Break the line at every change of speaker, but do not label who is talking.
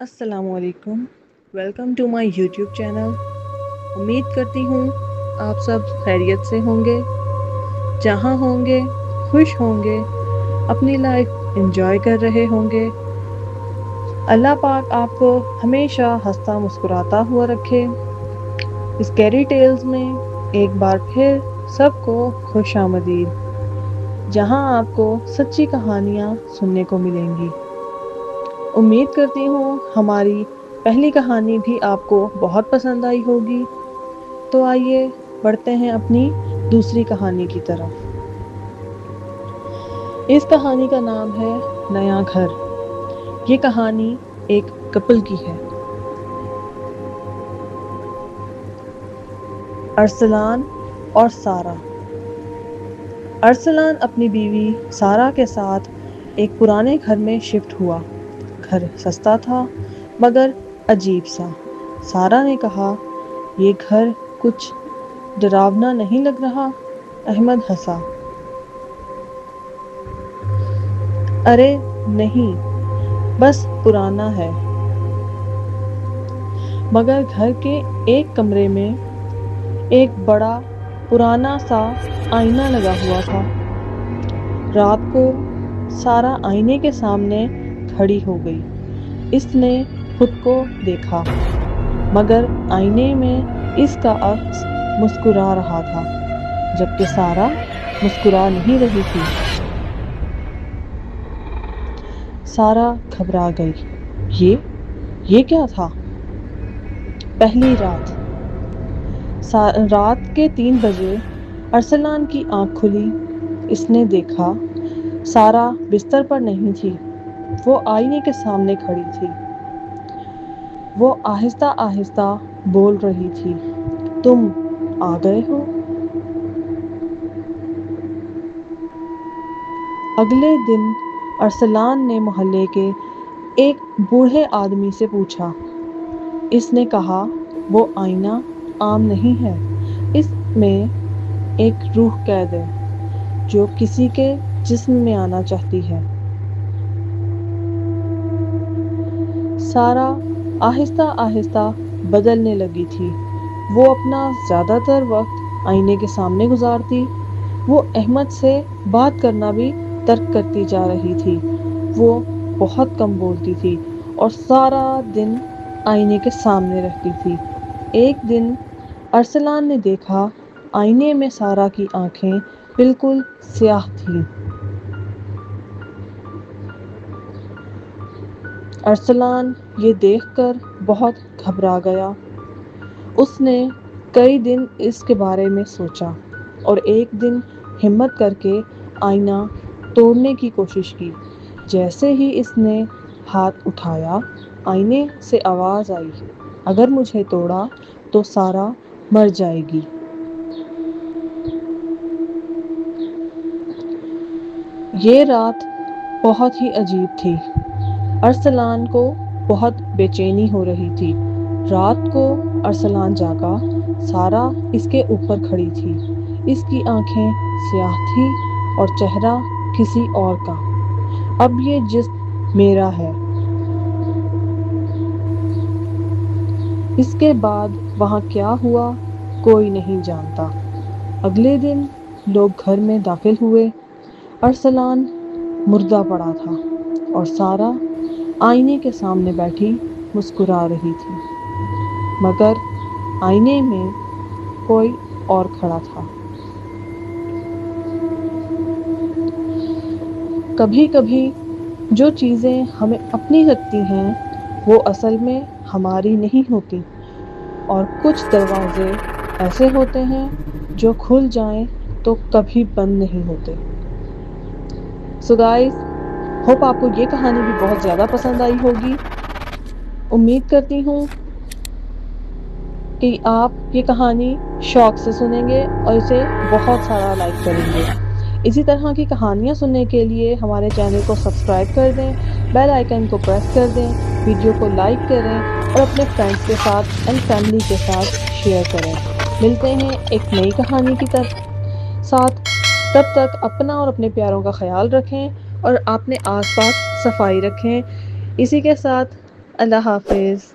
السلام علیکم، welcome to my YouTube channel. امید کرتی ہوں آپ سب خیریت سے ہوں گے، جہاں ہوں گے خوش ہوں گے، اپنی لائف انجوائے کر رہے ہوں گے۔ اللہ پاک آپ کو ہمیشہ ہنستا مسکراتا ہوا رکھے۔ اسکیری ٹیلز میں ایک بار پھر سب کو خوش آمدید، جہاں آپ کو سچی کہانیاں سننے کو ملیں گی۔ امید کرتی ہوں ہماری پہلی کہانی بھی آپ کو بہت پسند آئی ہوگی۔ تو آئیے بڑھتے ہیں اپنی دوسری کہانی کی طرف۔ اس کہانی کا نام ہے نیا گھر۔ یہ کہانی ایک کپل کی ہے، ارسلان اور سارہ۔ ارسلان اپنی بیوی سارہ کے ساتھ ایک پرانے گھر میں شفٹ ہوا۔ گھر سستا تھا مگر عجیب سا۔ سارہ نے کہا، یہ گھر کچھ ڈراونا نہیں لگ رہا؟ احمد ہنسا۔ ارے نہیں، بس پرانا ہے۔ مگر گھر کے ایک کمرے میں ایک بڑا پرانا سا آئینہ لگا ہوا تھا۔ رات کو سارہ آئینے کے سامنے کھڑی ہو گئی۔ اس نے خود کو دیکھا، مگر آئینے میں اس کا عکس مسکرا رہا تھا، جبکہ سارہ مسکرا نہیں رہی تھی۔ سارہ گھبرا گئی۔ یہ کیا تھا؟ پہلی رات۔ رات کے 3 بجے ارسلان کی آنکھ کھلی۔ اس نے دیکھا سارہ بستر پر نہیں تھی، وہ آئینے کے سامنے کھڑی تھی۔ وہ آہستہ آہستہ بول رہی تھی، تم آ گئے ہو؟ اگلے دن ارسلان نے محلے کے ایک بوڑھے آدمی سے پوچھا۔ اس نے کہا، وہ آئینہ عام نہیں ہے، اس میں ایک روح قید ہے جو کسی کے جسم میں آنا چاہتی ہے۔ سارہ آہستہ آہستہ بدلنے لگی تھی۔ وہ اپنا زیادہ تر وقت آئینے کے سامنے گزارتی۔ وہ احمد سے بات کرنا بھی ترک کرتی جا رہی تھی۔ وہ بہت کم بولتی تھی اور سارا دن آئینے کے سامنے رہتی تھی۔ ایک دن ارسلان نے دیکھا آئینے میں سارہ کی آنکھیں بالکل سیاہ تھیں۔ ارسلان یہ دیکھ کر بہت گھبرا گیا۔ اس نے کئی دن اس کے بارے میں سوچا اور ایک دن ہمت کر کے آئینہ توڑنے کی کوشش کی۔ جیسے ہی اس نے ہاتھ اٹھایا، آئینے سے آواز آئی، اگر مجھے توڑا تو سارہ مر جائے گی۔ یہ رات بہت ہی عجیب تھی۔ ارسلان کو بہت بے چینی ہو رہی تھی۔ رات کو ارسلان جاگا، سارہ اس کے اوپر کھڑی تھی۔ اس کی آنکھیں سیاہ تھیں اور چہرہ کسی اور کا۔ اب یہ جسم میرا ہے۔ اس کے بعد وہاں کیا ہوا کوئی نہیں جانتا۔ اگلے دن لوگ گھر میں داخل ہوئے۔ ارسلان مردہ پڑا تھا اور سارہ آئینے کے سامنے بیٹھی مسکرا رہی تھی، مگر آئینے میں کوئی اور کھڑا تھا۔ کبھی کبھی جو چیزیں ہمیں اپنی لگتی ہیں وہ اصل میں ہماری نہیں ہوتی، اور کچھ دروازے ایسے ہوتے ہیں جو کھل جائیں تو کبھی بند نہیں ہوتے۔ سو گائز، ہوپ آپ کو یہ کہانی بھی بہت زیادہ پسند آئی ہوگی۔ امید کرتی ہوں کہ آپ یہ کہانی شوق سے سنیں گے اور اسے بہت سارا لائک کریں گے۔ اسی طرح کی کہانیاں سننے کے لیے ہمارے چینل کو سبسکرائب کر دیں، بیل آئیکن کو پریس کر دیں، ویڈیو کو لائک کریں اور اپنے فرینڈس کے ساتھ اینڈ فیملی کے ساتھ شیئر کریں۔ ملتے ہیں ایک نئی کہانی کی ساتھ، تب تک اپنا اور اپنے پیاروں کا خیال رکھیں اور اپنے آس پاس صفائی رکھیں۔ اسی کے ساتھ اللہ حافظ.